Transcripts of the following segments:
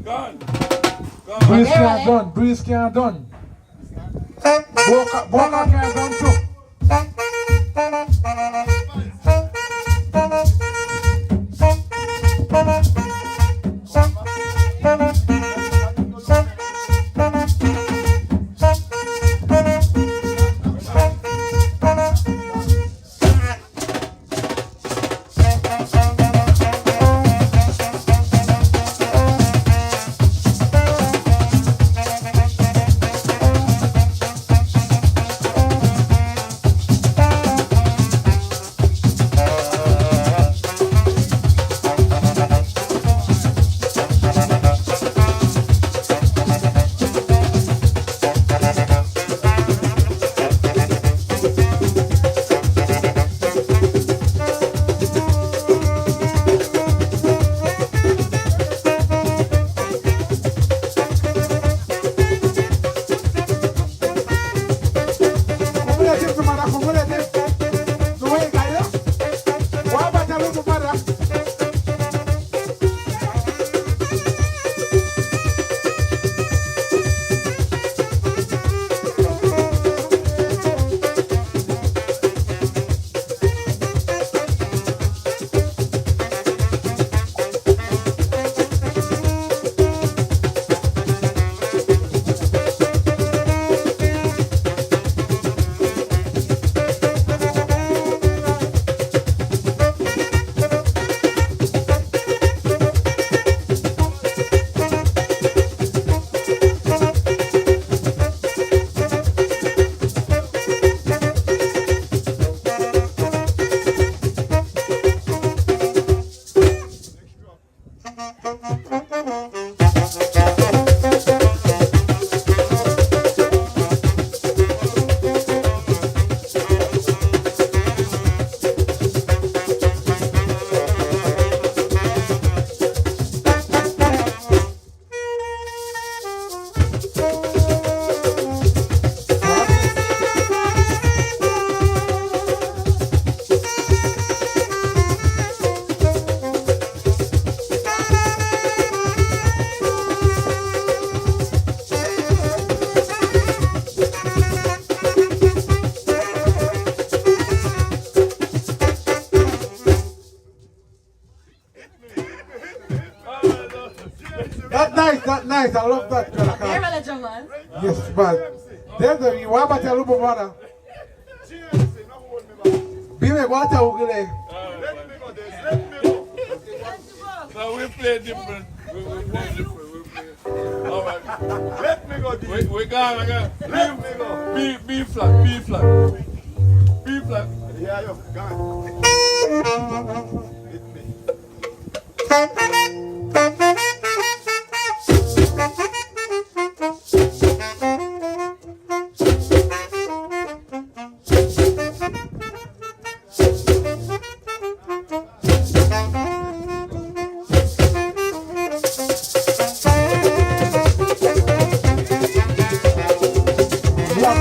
Breeze can't done. Breeze can't done. Boca can't done too. That nice, I love that. They're religion, man. Yes, but there's the Wabate Lubo brother. Be me water, Ugly. No, we play different. We play different. All right. Let me go. We got. Let me go. B flat. B flat. Yeah, yo, gone. Hit me. Yeah,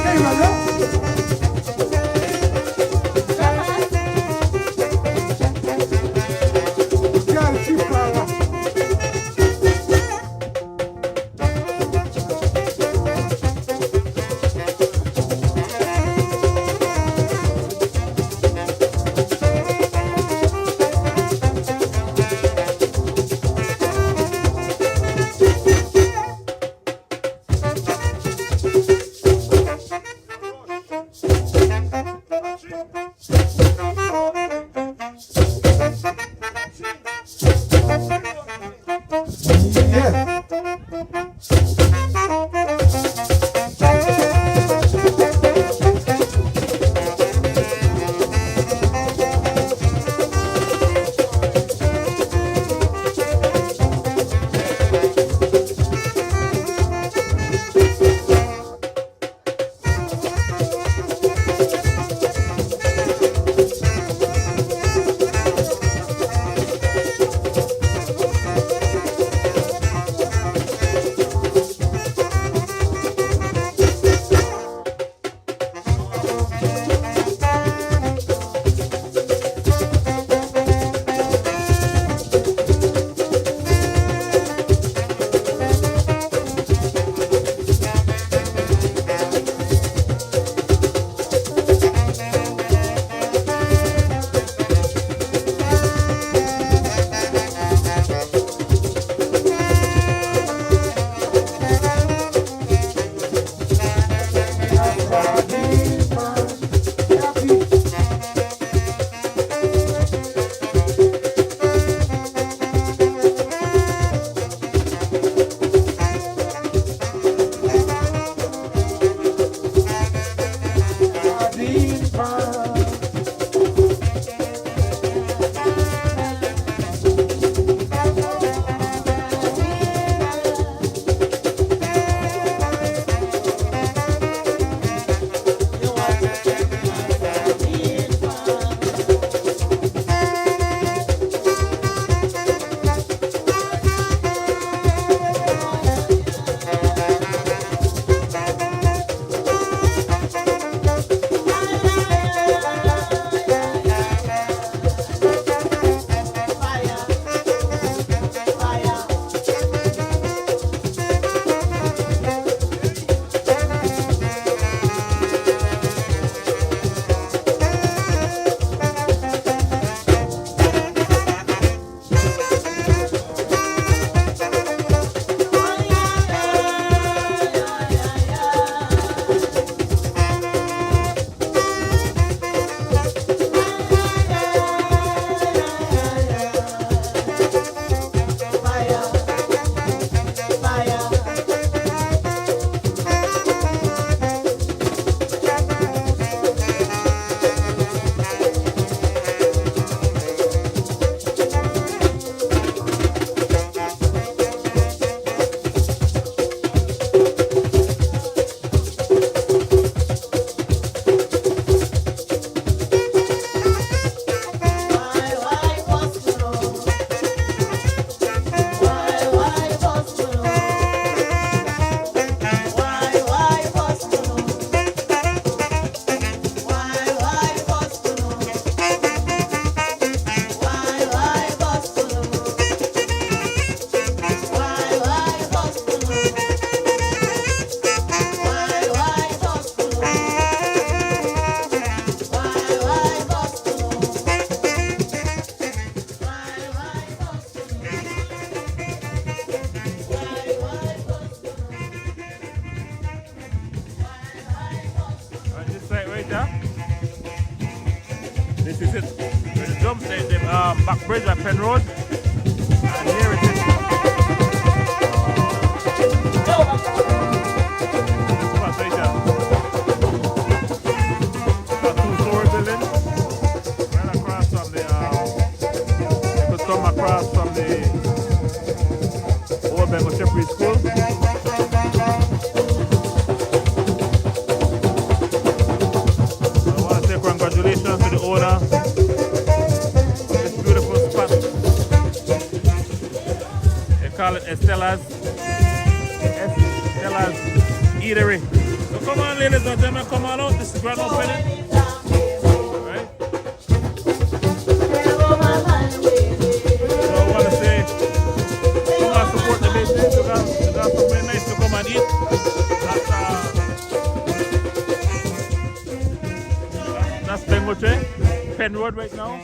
bridge at Penn Road. And here it is. A two-story building right across from the you could come across from the Old Bengal Shepherd School. I want to say congratulations to the owner of this beautiful spot. They call it Estella's Eatery. So come on, ladies and gentlemen, come on out. This is grand opening. Right? So I want to say, come and support the business. You got something nice to come and eat. That's Bengoche, Penn Road right now.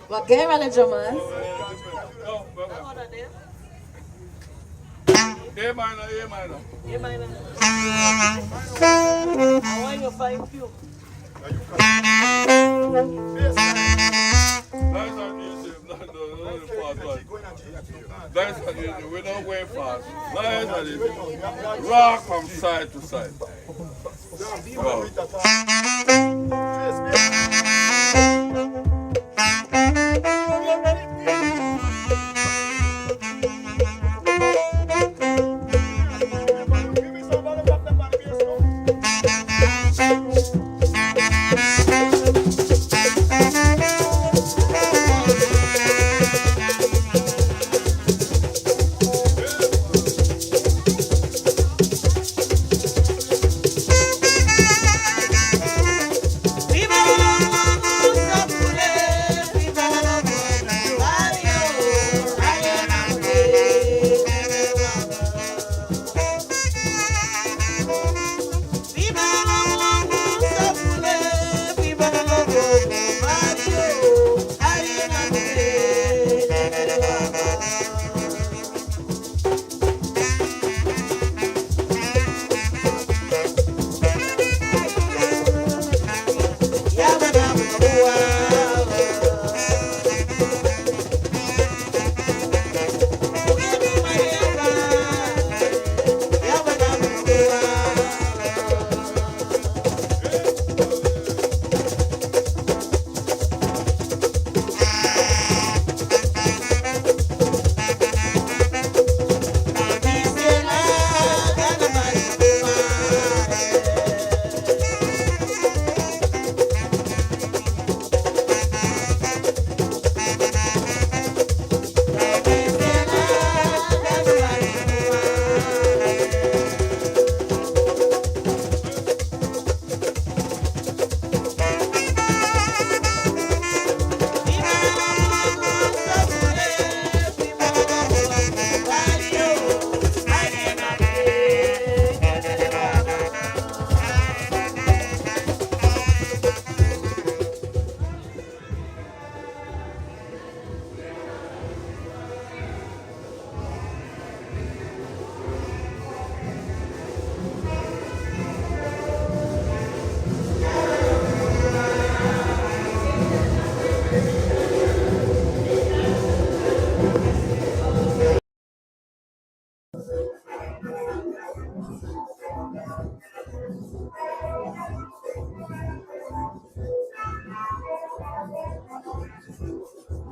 What game are the drummers? A minor, A minor. A minor. I want you to find few. That's not easy. No, fast one. That's not easy. We're not going fast. That's not easy. Rock from side to side. Go. Viva!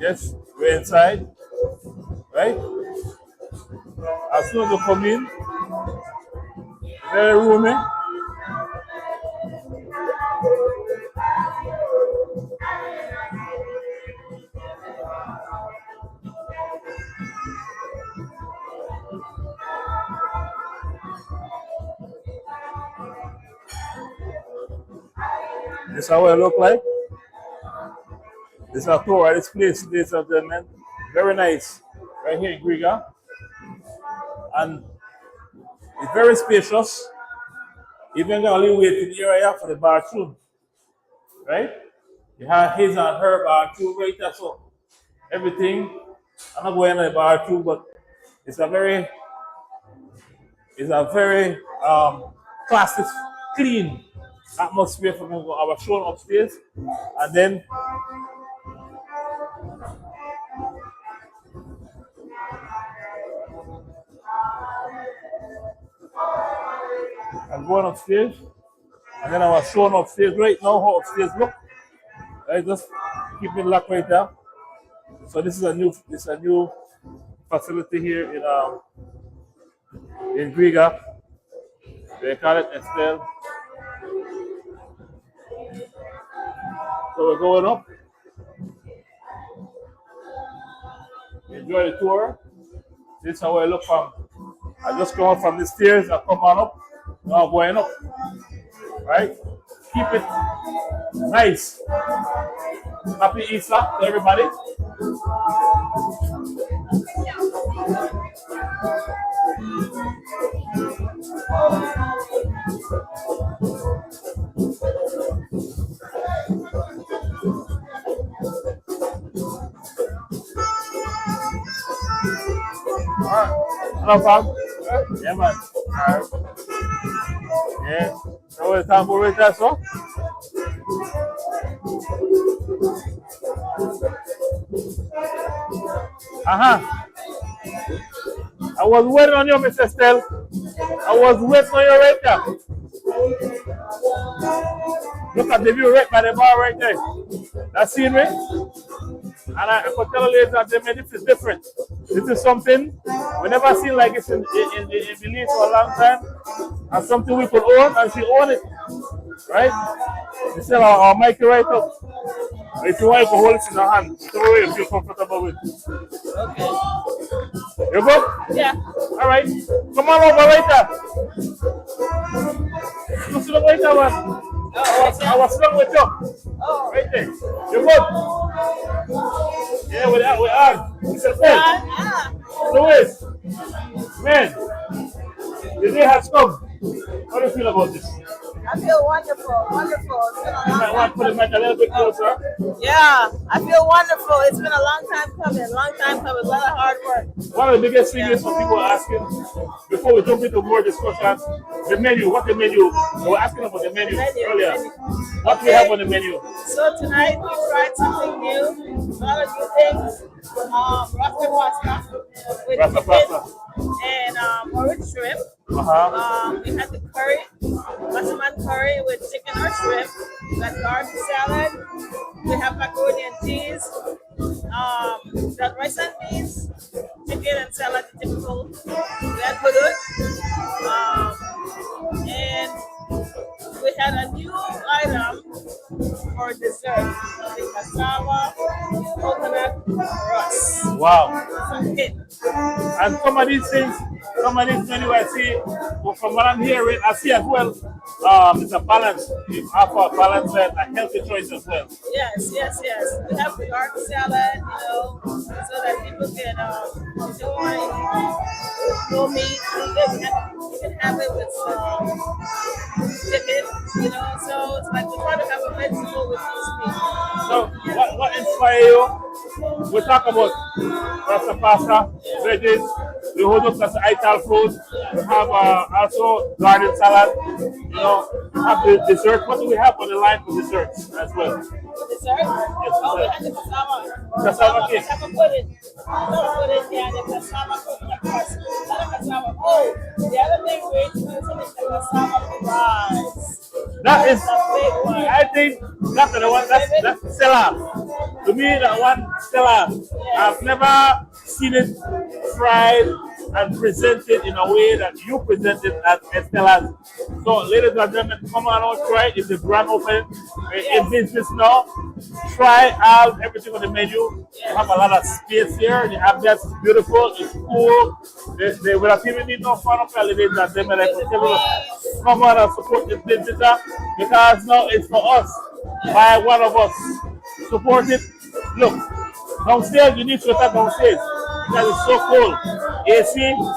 Yes, we're inside, right? As soon as you come in, very roomy. This is how it look like. This is a tour of this place, ladies and gentlemen. Very nice, right here in Griga. And it's very spacious. Even got a little waiting area for the bathroom, right? You have his and her bathroom right there, so everything. I'm not going to the bathroom, but it's a very classic, clean atmosphere for our show upstairs, and then I'm going upstairs, and then I was showing upstairs right now how upstairs look. I just keep it locked right there. So this is a new facility here in Griga. They call it Estelle. So we're going up. Enjoy the tour. This is how I look from. I just come up from the stairs. I come on up. Now I'm going up. Right? Keep it nice. Happy Easter to everybody. Alright. Hello, Bob. Yeah, man. Alright. Yeah. So it's time for it, that's all. I was waiting on you, Mr. Stell. I was waiting on you right there. Look at the view right by the bar right there. That scenery. And I could tell you later that this is different. This is something we never seen like this in Belize for a long time. And something we could own, and she own it. Right? We sell our mic right up. If you want, you can hold it in your hand. Whichever way you feel comfortable with. Okay. You good? Yeah. All right. Come on over right there. You sit right there, man. I was sitting with you. Oh. Right there. You good? Yeah, with Ann. Mr. Phil. Louis. Man. The day has come. How do you feel about this? I feel wonderful, wonderful. It's been a long I want to put the mic a little bit closer. Yeah, I feel wonderful. It's been a long time coming, a lot of hard work. One of the biggest things is some people are asking, before we jump into more discussion, the menu, what the menu? They were asking about the menu earlier. What do we have on the menu? So tonight we tried something new, a lot of new things. Rasta pasta with chicken and orange shrimp. We had the curry, massaman curry with chicken or shrimp. We got garlic salad. We have macaroni and cheese. We got rice and beans, chicken and salad, the typical. We had pudut. And we had a new item for dessert, the cassava coconut rust. Wow. It's a hit. And some of these menu I see, well, from what I'm hearing, I see as well, it's a balance. You offer a balance and a healthy choice as well. Yes. We have the garlic salad, so that people can enjoy no meat. You can have it with chicken, so it's like we try to have a vegetable with these people. So, what inspired you? We talk about rasta pasta, veggies, we hold up as ital food, we have also garden salad, we have the dessert. What do we have on the line for desserts as well? Dessert? Yes, We had the cassava. Cassava cake. Cassava pudding. The cassava coconut crust. Cassava. Oh, the other thing we're introducing is the cassava fries. That is, That's a big one. I think that's the one, that's sell out. To me, that one, Stella, I've never seen it fried and presented in a way that you presented at Estella's. So, ladies and gentlemen, come on out, try it. It's a grand opening in business now. Try out everything on the menu. You have a lot of space here. The ambiance is beautiful. It's cool. They will have even need no fun of ladies and gentlemen. Come on and support this business because now it's for us. By one of us. Support it. Look, downstairs you need to attack downstairs because it's so cold. AC,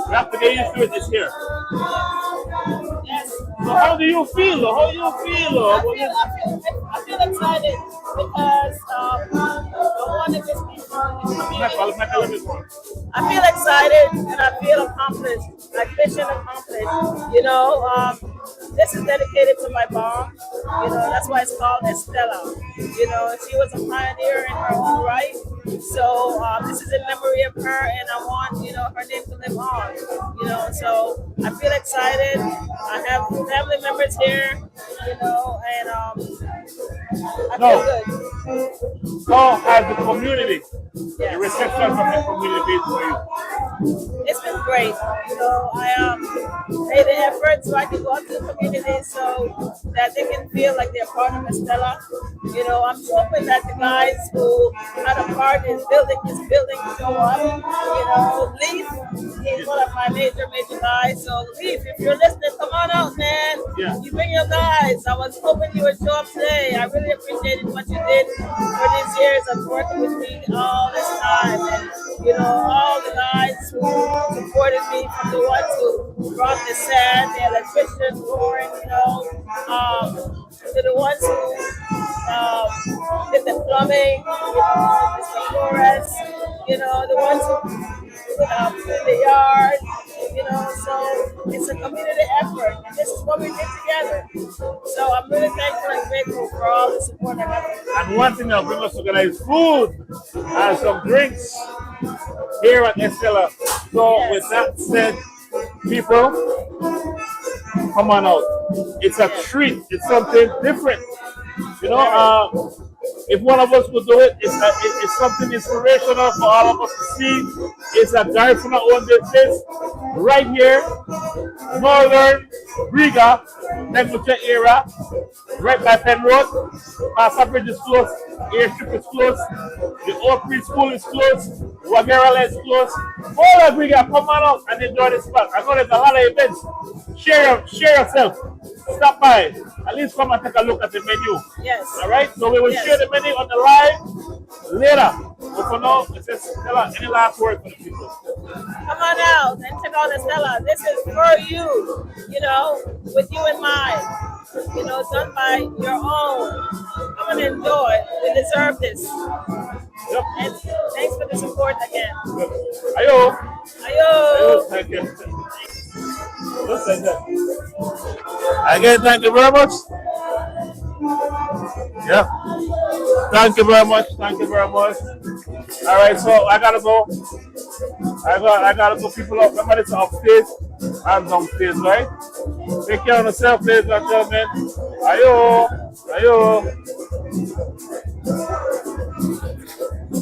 we have to get used to it. It's here. So how do you feel? How do you feel? I feel excited because one of these people I feel excited and I feel accomplished, like mission accomplished. You know, this is dedicated to my mom. You know, that's why it's called Estella. You know, she was a pioneer in her own right. So this is in memory of her, and I want, you know, her name to live on. You know, so I feel excited. I have family members here, you know, and I feel good. So as the community, the reception from the community for you. It's been great. You know, I made an effort so I can go out to the community so that they can feel like they're part of Estella. You know, I'm hoping that the guys who had a part in building this building show up. You know, Leaf is one of my major guys. So Leaf, if you're listening, come on out, man. Yeah. You bring your guys. I was hoping you would show up today. I really appreciated what you did for these years of working with me all this time. And, you know, all the guys who supported me, from the ones who brought the sand, the electrician pouring, you know, to the ones who did the plumbing, you know, Mr. Flores, you know, the ones who in the yard, you know, so it's a community effort, and this is what we did together. So I'm really thankful and grateful for all the support I got. And one thing that bring us together is food and some drinks here at Estella. So with that said, people, come on out. It's a treat. It's something different. You know, if one of us could do it, it's something inspirational for all of us to see. It's a Garifuna owned business right here, Northern Riga, Negligent area, right by Penn Road. Pastor Bridge is close, Airstrip is close, the old preschool is close, Wabagari is close. All of Riga, come on out and enjoy this spot. I know there's a lot of events. Share yourself. Stop by. At least come and take a look at the menu. Yes. All right. So we will share the menu on the live later. But for now, it's just Stella. Any last word for the people? Come on out and check out Estella. This is for you. You know, with you in mind. You know, done by your own. Come and enjoy. We deserve this. Yep. And thanks for the support again. Yep. Ayo. Ayo. Thank you. Just like that. Again, thank you very much. Yeah. Thank you very much. Thank you very much. All right, so I gotta go. I gotta go. People up. Remember, it's upstairs and downstairs, right? Take care of yourself, ladies and gentlemen. Ayo. Ayo.